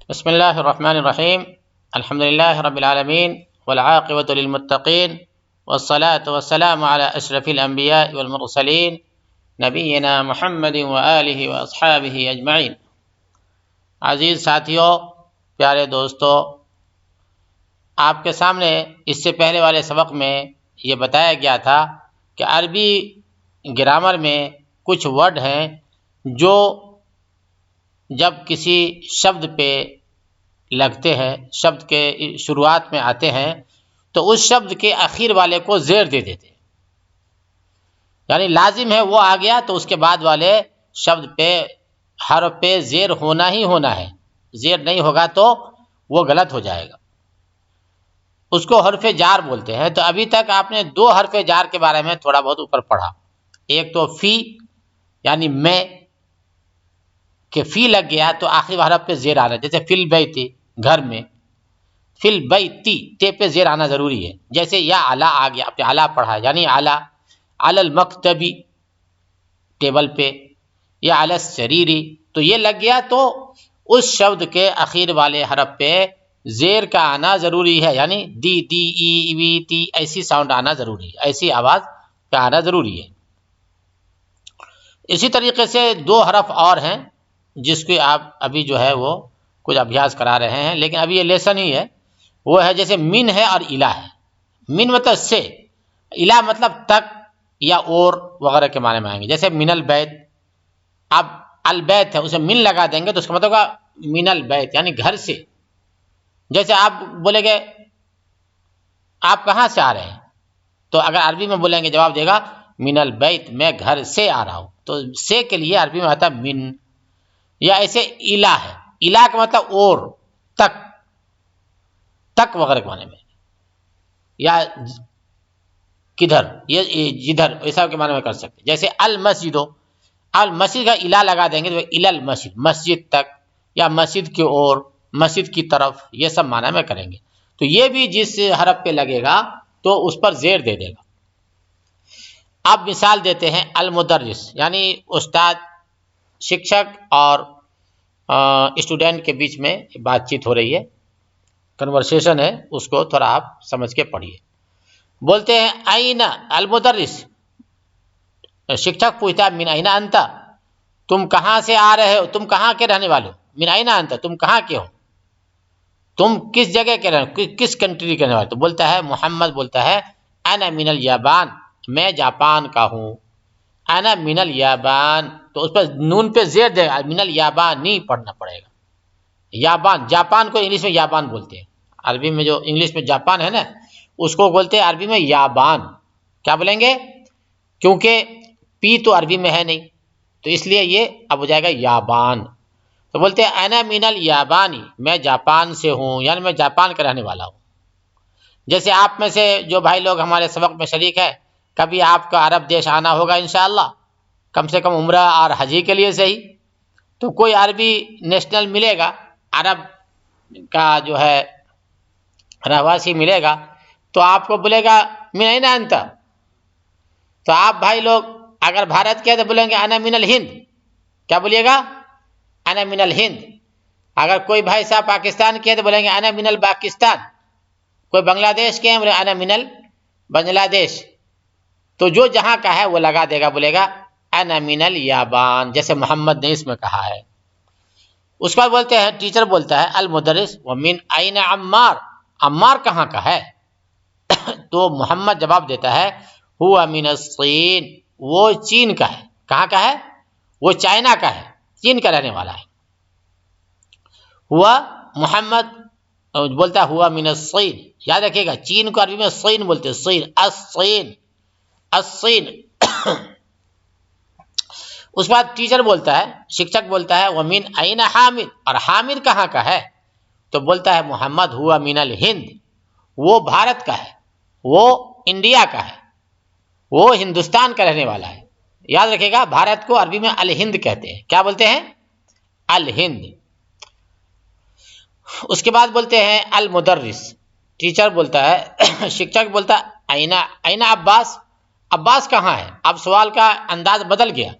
بسم اللہ الرحمن الرحیم الحمد للہ رب العالمین والعاقبۃ للمتقین والصلاة والسلام علی اشرف الانبیاء والمرسلین نبینا محمد وآلہ واصحابہ اجمعین۔ عزیز ساتھیوں، پیارے دوستو، آپ کے سامنے اس سے پہلے والے سبق میں یہ بتایا گیا تھا کہ عربی گرامر میں کچھ ورڈ ہیں جو جب کسی شبد پہ لگتے ہیں، شبد کے شروعات میں آتے ہیں، تو اس شبد کے آخر والے کو زیر دے دیتے ہیں۔ یعنی لازم ہے وہ آ گیا تو اس کے بعد والے شبد پہ حرف پہ زیر ہونا ہی ہونا ہے، زیر نہیں ہوگا تو وہ غلط ہو جائے گا، اس کو حرف جار بولتے ہیں۔ تو ابھی تک آپ نے دو حرف جار کے بارے میں تھوڑا بہت اوپر پڑھا، ایک تو فی یعنی میں، کہ فی لگ گیا تو آخری حرف پہ زیر آنا، جیسے فی البیت گھر میں، فی البیتی تے پہ زیر آنا ضروری ہے۔ جیسے یا علی آ گیا، آپ نے علی پڑھا یعنی علی، علی المکتبی ٹیبل پہ، یا علی السریری، تو یہ لگ گیا تو اس شبد کے اخیر والے حرف پہ زیر کا آنا ضروری ہے، یعنی دی دی ای وی تی ایسی ساؤنڈ آنا ضروری ہے، ایسی آواز کا آنا ضروری ہے۔ اسی طریقے سے دو حرف اور ہیں جس کے آپ ابھی جو ہے وہ کچھ ابھیاس کرا رہے ہیں، لیکن ابھی یہ لیسن ہی ہے۔ وہ ہے جیسے من ہے اور الہ ہے۔ من مطلب سے، الہ مطلب تک یا اور وغیرہ کے معنی میں آئیں گے۔ جیسے من البیت، اب البیت ہے اسے من لگا دیں گے تو اس کا مطلب ہوگا من البیت یعنی گھر سے۔ جیسے آپ بولیں گے آپ کہاں سے آ رہے ہیں، تو اگر عربی میں بولیں گے جواب دے گا من البیت، میں گھر سے آ رہا ہوں۔ تو سے کے لیے عربی میں آتا ہے من۔ یا ایسے الہ ہے، الہ کا مطلب اور، تک، تک وغیرہ کے معنی میں، یا کدھر، یہ جدھر، ایسا کے معنی میں کر سکتے۔ جیسے المسجد، المسجد کا الہ لگا دیں گے تو الی المسجد، مسجد تک یا مسجد کی اور، مسجد کی طرف، یہ سب معنی میں کریں گے۔ تو یہ بھی جس حرف پہ لگے گا تو اس پر زیر دے دے گا۔ اب مثال دیتے ہیں المدرس، یعنی استاد، شکشک اور اسٹوڈنٹ کے بیچ میں بات چیت ہو رہی ہے، کنورسیشن ہے، اس کو تھوڑا آپ سمجھ کے پڑھیے۔ بولتے ہیں این المدرس، شکشک پوچھتا ہے من این انت، تم کہاں سے آ رہے ہو، تم کہاں کے رہنے والے ہو، من این انت، تم کہاں کے ہو، تم کس جگہ کے رہنے، کس کنٹری کے رہنے والے، تو بولتا ہے محمد بولتا ہے انا من الیابان، میں جاپان کا ہوں، انا من الیابان، تو اس پر نون پہ زیر دے گا، من الیابانی پڑھنا پڑے گا۔ یابان، جاپان کو انگلش میں یابان بولتے ہیں، عربی میں جو انگلش میں جاپان ہے نا اس کو بولتے ہیں عربی میں یابان۔ کیا بولیں گے؟ کیونکہ پی تو عربی میں ہے نہیں تو اس لیے یہ اب ہو جائے گا یابان۔ تو بولتے ہیں انا من الیابانی، میں جاپان سے ہوں، یعنی میں جاپان کا رہنے والا ہوں۔ جیسے آپ میں سے جو بھائی لوگ ہمارے سبق میں شریک ہے، کبھی آپ کا عرب دیش آنا ہوگا انشاءاللہ، کم سے کم عمرہ اور حجی کے لیے صحیح، تو کوئی عربی نیشنل ملے گا، عرب کا جو ہے رہواسی ملے گا، تو آپ کو بولے گا من این انت، تو آپ بھائی لوگ اگر بھارت کے تو بولیں گے انا من الہند، کیا بولیے گا؟ انا من الہند۔ اگر کوئی بھائی صاحب پاکستان کے تو بولیں گے انا من الپاکستان، کوئی بنگلہ دیش کے ہیں بولے انا من بنگلہ دیش۔ تو جو جہاں کا ہے وہ لگا دے گا، بولے گا انا من الیابان، جیسے محمد نے اس میں کہا ہے۔ اس کے بعد بولتے ہیں، ٹیچر بولتا ہے المدرس ومن این عمار، عمار کہاں کا ہے؟ تو محمد جواب دیتا ہے ہوا من الصین، وہ چین کا ہے۔ کہاں کا ہے؟ وہ چائنا کا ہے، چین کا رہنے والا ہے۔ ہوا محمد بولتا ہے ہوا من الصین، یاد رکھیے گا چین کو عربی میں صین بولتے ہیں، صین، الصین، الصین۔ اس بعد ٹیچر بولتا ہے، شکشک بولتا ہے ومن این حامد، اور حامد کہاں کا ہے؟ تو بولتا ہے محمد ہوا من الہند، وہ بھارت کا ہے، وہ انڈیا کا ہے، وہ ہندوستان کا رہنے والا ہے۔ یاد رکھیے گا بھارت کو عربی میں الہند کہتے ہیں۔ کیا بولتے ہیں؟ الہند۔ اس کے بعد بولتے ہیں المدرس، ٹیچر بولتا ہے، شکشک بولتا ہے این عباس، عباس کہاں ہے؟ اب سوال کا انداز بدل گیا،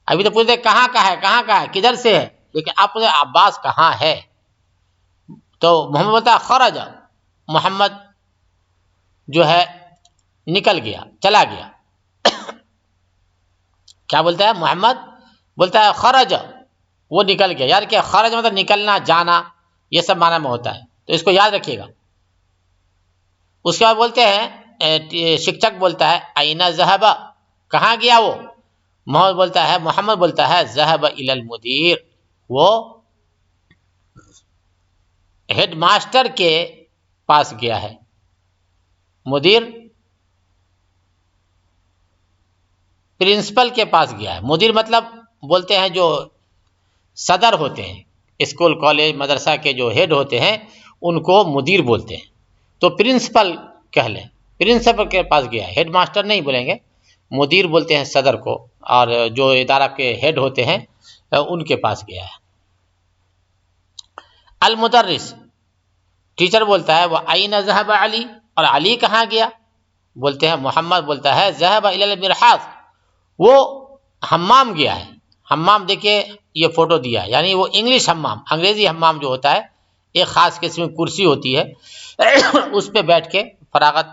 ابھی تو پوچھتے کہاں کا ہے، کہاں کا ہے، کدھر سے ہے، لیکن آپ پوچھتے عباس کہاں ہے، تو محمد بولتا ہے خرج، محمد جو ہے نکل گیا، چلا گیا. کیا بولتا ہے؟ محمد بولتا ہے خرج، وہ نکل گیا. یار کہ خرج مطلب نکلنا، جانا، یہ سب معنی میں ہوتا ہے، تو اس کو یاد رکھیے گا. اس کے بعد بولتے ہیں شکشک بولتا ہے اینا ذهب، کہاں گیا وہ؟ محمد بولتا ہے ذهب الى المدیر، وہ ہیڈ ماسٹر کے پاس گیا ہے. مدیر پرنسپل کے پاس گیا ہے. مدیر مطلب بولتے ہیں جو صدر ہوتے ہیں، اسکول کالج مدرسہ کے جو ہیڈ ہوتے ہیں ان کو مدیر بولتے ہیں. تو پرنسپل کہہ لیں، پرنسپل کے پاس گیا ہے، ہیڈ ماسٹر نہیں بولیں گے، مدیر بولتے ہیں صدر کو، اور جو ادارہ کے ہیڈ ہوتے ہیں ان کے پاس گیا ہے. المدرس ٹیچر بولتا ہے وہ این ذهب علی، اور علی کہاں گیا؟ بولتے ہیں محمد بولتا ہے ذهب الى المرحاض، وہ حمام گیا ہے. حمام دیکھیے یہ فوٹو دیا ہے، یعنی وہ انگلش حمام، انگریزی حمام جو ہوتا ہے ایک خاص قسم کی کرسی ہوتی ہے اس پہ بیٹھ کے فراغت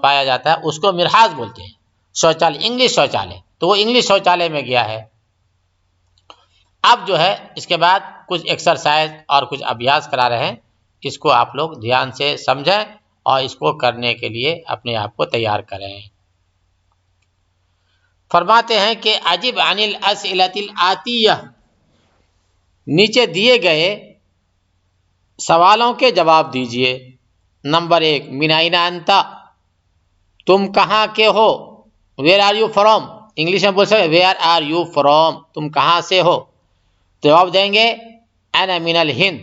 پایا جاتا ہے، اس کو مرحاض بولتے ہیں. شوچالے، انگلش شوچالے، تو وہ انگلش شوچالے میں گیا ہے. اب جو ہے اس کے بعد کچھ ایکسرسائز اور کچھ ابیاس کرا رہے ہیں، اس کو آپ لوگ دھیان سے سمجھیں اور اس کو کرنے کے لیے اپنے آپ کو تیار کریں. فرماتے ہیں کہ عجب عن الاسئلۃ الآتیہ، نیچے دیے گئے سوالوں کے جواب دیجئے. نمبر 1، من این انت، تم کہاں کے ہو؟ Where are you from, English میں بول سکتے ویئر آر یو فرام، تم کہاں سے ہو؟ جواب دیں گے انا من الہند،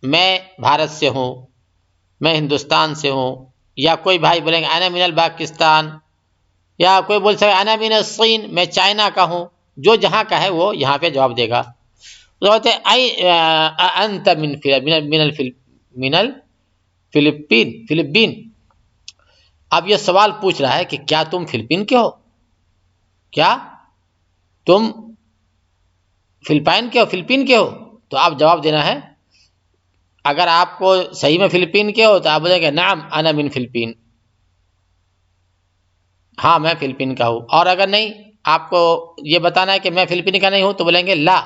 میں بھارت سے ہوں، میں ہندوستان سے ہوں. یا کوئی بھائی بولیں گے انا من الپاکستان، یا کوئی بول سکے انا من الصین، میں چائنا کا ہوں. جو جہاں کا ہے وہ یہاں پہ جواب دے گا. انت من الفلپین. اب یہ سوال پوچھ رہا ہے کہ کیا تم فلپین کے ہو؟ کیا تم فلپائن کے ہو، فلپین کے ہو؟ تو آپ جواب دینا ہے. اگر آپ کو صحیح میں فلپین کے ہو تو آپ بولیں گے نعم انا من فلپین، ہاں میں فلپین کا ہوں. اور اگر نہیں، آپ کو یہ بتانا ہے کہ میں فلپین کا نہیں ہوں، تو بولیں گے لا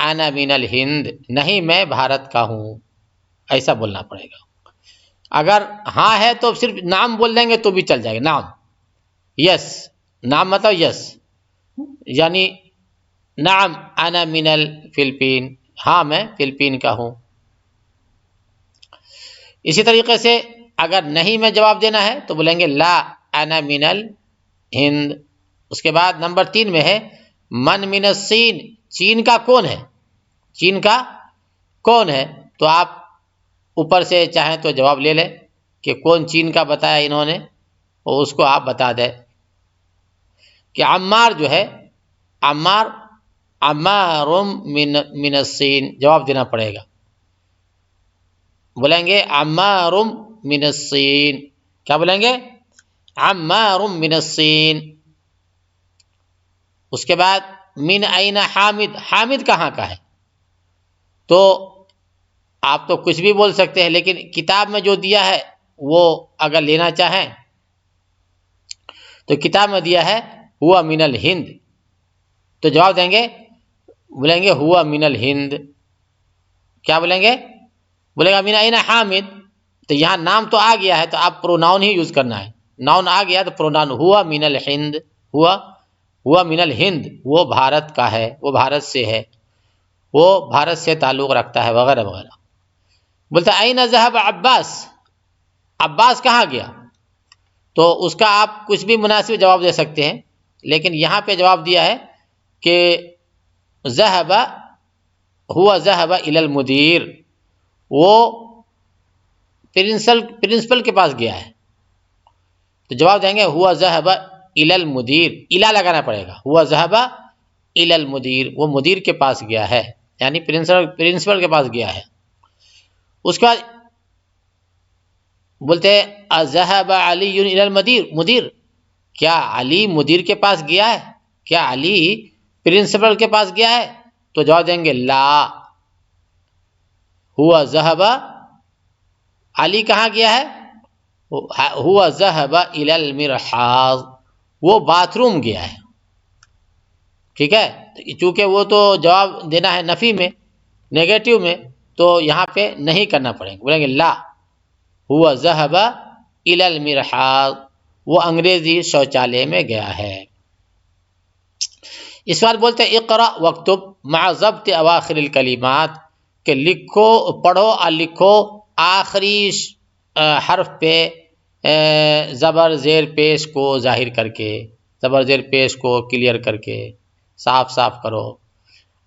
انا من الہند، نہیں میں بھارت کا ہوں، ایسا بولنا پڑے گا. اگر ہاں ہے تو صرف نام بول دیں گے تو بھی چل جائے گا. نام، یس، نام مطلب یس، یعنی نعم انا من الفلپین، ہاں میں فلپین کا ہوں. اسی طریقے سے اگر نہیں میں جواب دینا ہے تو بولیں گے لا انا من الہند. اس کے بعد نمبر 3 میں ہے من من الصین، چین کا کون ہے؟ چین کا کون ہے؟ تو آپ اوپر سے چاہیں تو جواب لے لیں کہ کون چین کا بتایا انہوں نے، اور اس کو آپ بتا دیں کہ عمار جو ہے، عمار من الصین، جواب دینا پڑے گا. بولیں گے عمار من الصین، کیا بولیں گے؟ عمار من الصین. اس کے بعد من این حامد، حامد کہاں کا ہے؟ تو آپ تو کچھ بھی بول سکتے ہیں، لیکن کتاب میں جو دیا ہے وہ اگر لینا چاہیں تو کتاب میں دیا ہے ہوا من الہند، تو جواب دیں گے، بولیں گے ہوا من الہند. کیا بولیں گے؟ بولے گا من این حامد، تو یہاں نام تو آ گیا ہے تو آپ پروناؤن ہی یوز کرنا ہے. ناؤن آ گیا تو پروناؤن، ہوا من الہند، ہوا من الہند، وہ بھارت کا ہے، وہ بھارت سے ہے، وہ بھارت سے تعلق رکھتا ہے، وغیرہ وغیرہ. بولتا این ذهب عباس، عباس کہاں گیا؟ تو اس کا آپ کچھ بھی مناسب جواب دے سکتے ہیں، لیکن یہاں پہ جواب دیا ہے کہ ذهب الى المدیر، وہ پرنسپل کے پاس گیا ہے. تو جواب دیں گے ہوا ذهب الى المدیر، الا لگانا پڑے گا، ہوا ذهب الى المدیر، وہ مدیر کے پاس گیا ہے، یعنی پرنسپل کے پاس گیا ہے. اس کے بعد بولتے ہیں ذهب علی الى المدیر، کیا علی مدیر کے پاس گیا ہے؟ کیا علی پرنسپل کے پاس گیا ہے؟ تو جواب دیں گے لا ہوا ذہب، علی کہاں گیا ہے؟ ہوا ذہب الی المرحاض، وہ باتھ روم گیا ہے. ٹھیک ہے، چونکہ وہ تو جواب دینا ہے نفی میں، نیگیٹو میں، تو یہاں پہ نہیں کرنا پڑے گا، بولیں گے لا ہوا ذہب الی المرحاض، وہ انگریزی شوچالے میں گیا ہے. اس بات بولتے ہیں اقرأ واکتب مع ضبط اواخر الکلمات، کہ لکھو، پڑھو اور لکھو آخری حرف پہ زبر زیر پیش کو ظاہر کر کے، زبر زیر پیش کو کلیئر کر کے صاف صاف کرو.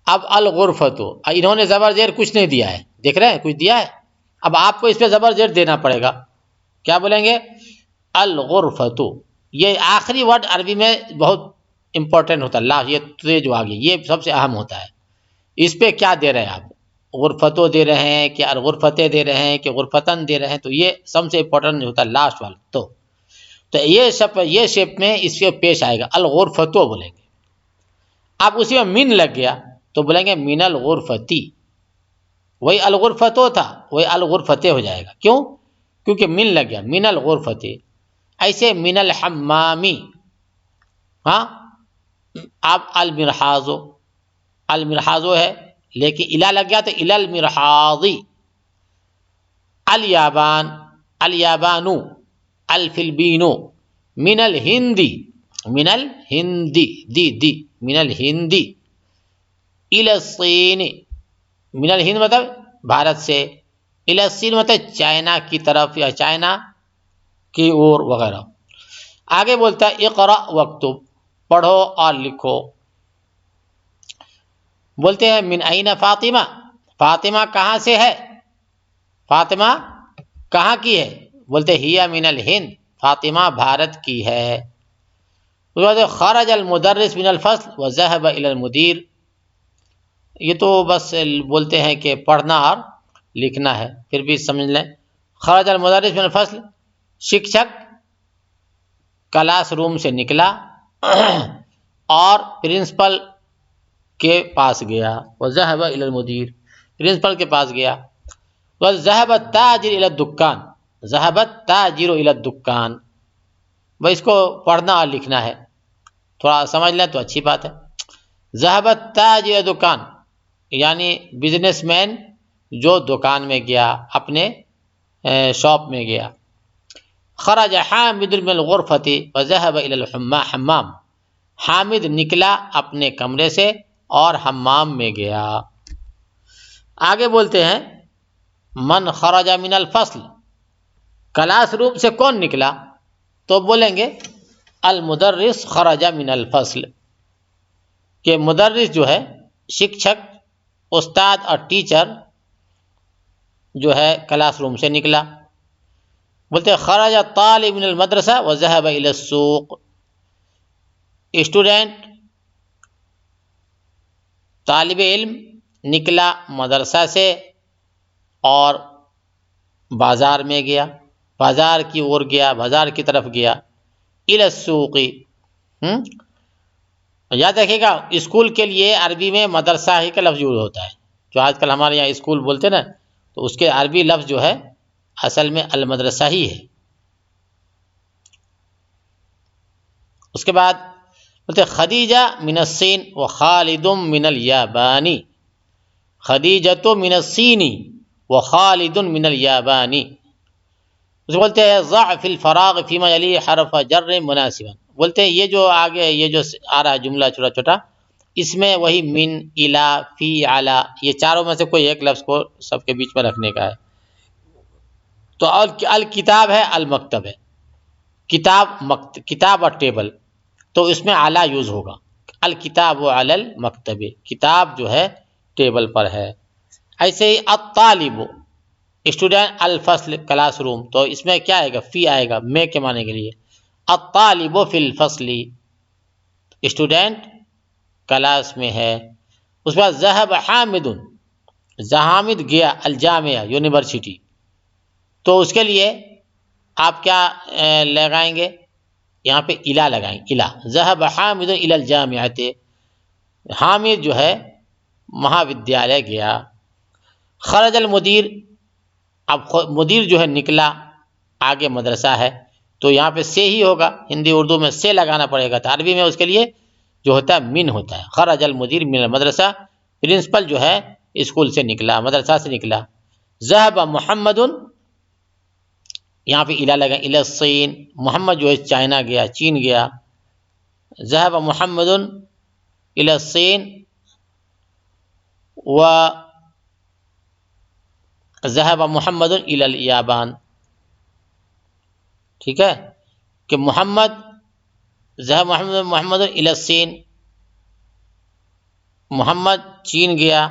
اب الغرفتو، انہوں نے زبر زیر کچھ نہیں دیا ہے، دیکھ رہے ہیں کچھ دیا ہے، اب آپ کو اس پہ زبر زیر دینا پڑے گا. کیا بولیں گے؟ الغرفتو. یہ آخری ورڈ عربی میں بہت امپورٹنٹ ہوتا ہے، لا یہ جو آگے یہ سب سے اہم ہوتا ہے. اس پہ کیا دے رہے ہیں آپ؟ غرفتو دے رہے ہیں کہ الغرفتیں دے رہے ہیں کہ غرفتن دے رہے ہیں؟ تو یہ سب سے امپورٹنٹ ہوتا ہے لاسٹ والا. تو یہ شیپ میں اس کے پیش آئے گا، الغرفتو بولیں گے. اب اسی میں من لگ گیا تو بولیں گے من الغرفتی. وہی الغرفتو تھا وہی الغرفتے ہو جائے گا. کیوں؟ کیونکہ من لگ گیا، من الغرفتی. ایسے من الحمامی. ہاں، اب المرحاضو، المرحاضو ہے لیکن الا لگ گیا تو الی المرحاضی. الیابان، الیابانو، الفلبینو، من الہندی، من الہندی، دی من الہندی، الی الصین، من الہند مطلب بھارت سے، الی الصین مطلب چائنا کی طرف یا چائنا کی اور وغیرہ. آگے بولتا ہے اقرأ واکتب، پڑھو اور لکھو. بولتے ہیں من این فاطمہ، فاطمہ کہاں سے ہے؟ فاطمہ کہاں کی ہے؟ بولتے ہی من الہند، فاطمہ بھارت کی ہے. خرج المدرس من الفصل وذهب الى المدیر. یہ تو بس بولتے ہیں کہ پڑھنا اور لکھنا ہے، پھر بھی سمجھ لیں. خرج المدرس من الفصل، شکشک کلاس روم سے نکلا اور پرنسپل کے پاس گیا. وذهب الى المدیر، پرنسپل کے پاس گیا. وذهب التاجر الى الدکان، ذهب التاجر الى الدکان. بھائی اس کو پڑھنا اور لکھنا ہے، تھوڑا سمجھ لیں تو اچھی بات ہے. ذهب التاجر الى الدکان یعنی بزنس مین جو دکان میں گیا، اپنے شاپ میں گیا. خرج حامد من الغرفۃ وذهب الى الحمام، حامد نکلا اپنے کمرے سے اور حمام میں گیا. آگے بولتے ہیں من خرج من الفصل، کلاس روم سے کون نکلا؟ تو بولیں گے المدرس خرج من الفصل، کہ مدرس جو ہے، شکشک، استاد اور ٹیچر جو ہے کلاس روم سے نکلا. بولتے خرج الطالب من المدرسہ وذهب الى السوق، اسٹوڈنٹ، طالب علم نکلا مدرسہ سے اور بازار میں گیا، بازار کی اور گیا، بازار کی طرف گیا. الى السوق. یاد رکھیے گا اسکول کے لیے عربی میں مدرسہ ہی کا لفظ یوز ہوتا ہے، جو آج کل ہمارے یہاں اسکول بولتے نا، تو اس کے عربی لفظ جو ہے اصل میں المدرسہ ہی ہے. اس کے بعد بولتے خدیجہ من الصین وخالد من الیابانی، خدیجۃ من الصین وخالد من الیابانی. اس بولتے ہیں ضع فی الفراغ فیما یلی حرف جر مناسبا. بولتے ہیں یہ جو آگے یہ جو آ رہا ہے جملہ چھوٹا چھوٹا، اس میں وہی من، الا، فی، علی، یہ چاروں میں سے کوئی ایک لفظ کو سب کے بیچ میں رکھنے کا ہے. تو الکتاب ہے، المکتب ہے، کتاب اور ٹیبل، تو اس میں علی یوز ہوگا. الکتاب علی المکتب، کتاب جو ہے ٹیبل پر ہے. ایسے ہی الطالب اسٹوڈنٹ، الفصل کلاس روم، تو اس میں کیا آئے گا؟ فی آئے گا، میں کے معنی کے لیے. الطالب فی الفصل، اسٹوڈنٹ کلاس میں ہے. اس کے بعد ذهب حامد، حامد گیا الجامعہ یونیورسٹی، تو اس کے لیے آپ کیا لگائیں گے؟ یہاں پہ الا لگائیں، الا. ذهب حامد الى الجامعۃ، حامد جو ہے مہا ودیالیہ گیا. خرج المدیر، اب مدیر جو ہے نکلا، آگے مدرسہ ہے تو یہاں پہ سے ہی ہوگا، ہندی اردو میں سے لگانا پڑے گا، تو عربی میں اس کے لیے جو ہوتا ہے من ہوتا ہے. خرج المدیر من المدرسہ، پرنسپل جو ہے اسکول سے نکلا، مدرسہ سے نکلا. ذهب محمد، یہاں پہ الی لگا، الی الصین، محمد جو ہے چائنا گیا، چین گیا. ذهب محمد الی الصین و ذهب محمد الی الیابان. ٹھیک ہے کہ محمد ذهب محمد الی الصین، محمد چین گیا،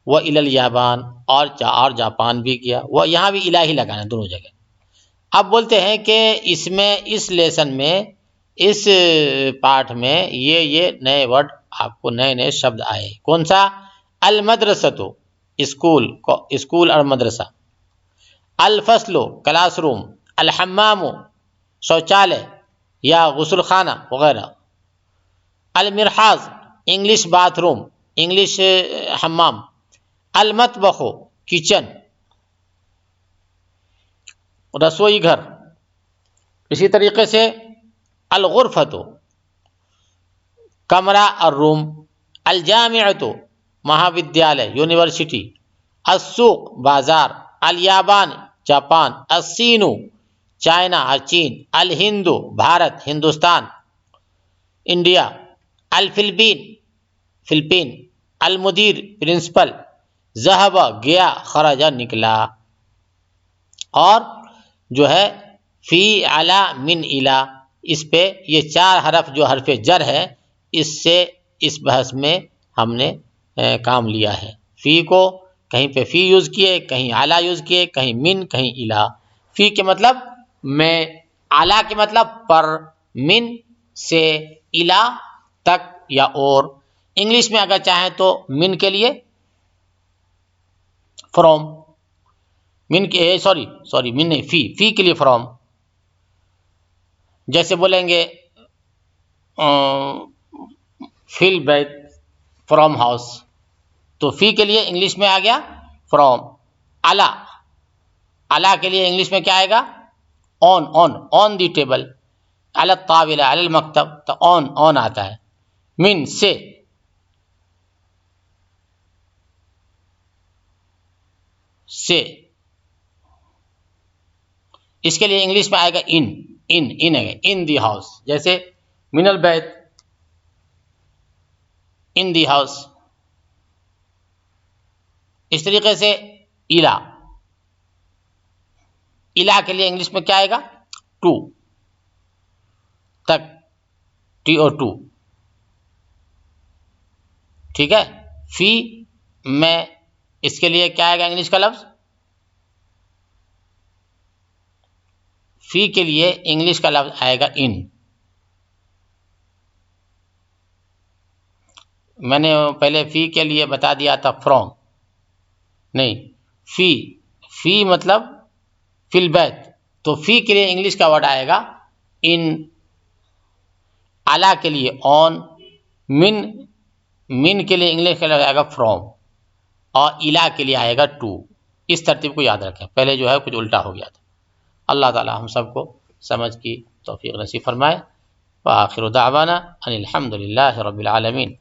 وہ الی الیابان، اور جاپان بھی گیا. وہ یہاں بھی الہ ہی لگانا دونوں جگہ. اب بولتے ہیں کہ اس میں، اس لیسن میں، اس پارٹ میں یہ نئے ورڈ آپ کو نئے شبد آئے. کون سا؟ المدرسۃ، اسکول اور مدرسہ. الفصل، کلاس روم. الحمام، شوچالے یا غسل خانہ وغیرہ. المرحاض، انگلش باتھ روم، انگلش حمام. المطبخ، کچن، رسوئی گھر. اسی طریقے سے الغرفۃ، کمرہ اور روم. الجامعۃ، مہاودیالیہ، یونیورسٹی. السوق، بازار. الیابان، جاپان. الصین، چائنا اور چین. الہند، بھارت، ہندوستان، انڈیا. الفلپین، فلپین. المدیر، پرنسپل. ذهب، گیا. خرج، نکلا. اور جو ہے فی، علی، من، الی، اس پہ یہ 4 حرف جو حرف جر ہے، اس سے اس بحث میں ہم نے کام لیا ہے. فی کو کہیں پہ فی یوز کیے، کہیں اعلیٰ یوز کیے، کہیں من، کہیں الی. فی کے مطلب میں، اعلیٰ کے مطلب پر، من سے الی تک یا اور. انگلش میں اگر چاہیں تو من کے لیے فرام، من کے سوری من نہیں، فی کے لیے فرام. جیسے بولیں گے فی البیت، فرام ہاؤس، تو فی کے لیے انگلش میں آ گیا فرام. اعلیٰ کے لیے انگلش میں کیا آئے گا؟ آن دی ٹیبل. علی الطاولہ، علی المکتب، تو آن آتا ہے. من، سے. اس کے لیے انگلش میں آئے گا ان ہے، ان دی ہاؤس. جیسے من البیت، ان دی ہاؤس. اس طریقے سے الا کے لیے انگلش میں کیا آئے گا؟ ٹو، تک، TO2. ٹھیک ہے. فی میں اس کے لیے کیا آئے گا انگلش کا لفظ؟ فی کے لیے انگلش کا لفظ آئے گا ان. میں نے پہلے فی کے لیے بتا دیا تھا فرام، نہیں، فی مطلب فی البیت، تو فی کے لیے انگلش کا ورڈ آئے گا ان. اعلیٰ کے لیے آن. من کے لیے انگلش کا لفظ آئے گا فرام، اور الا کے لیے آئے گا ٹو. اس ترتیب کو یاد رکھیں، پہلے جو ہے کچھ الٹا ہو گیا تھا. اللہ تعالی ہم سب کو سمجھ کی توفیق نصیب فرمائے. وآخر دعوانا ان الحمد للہ رب العالمین.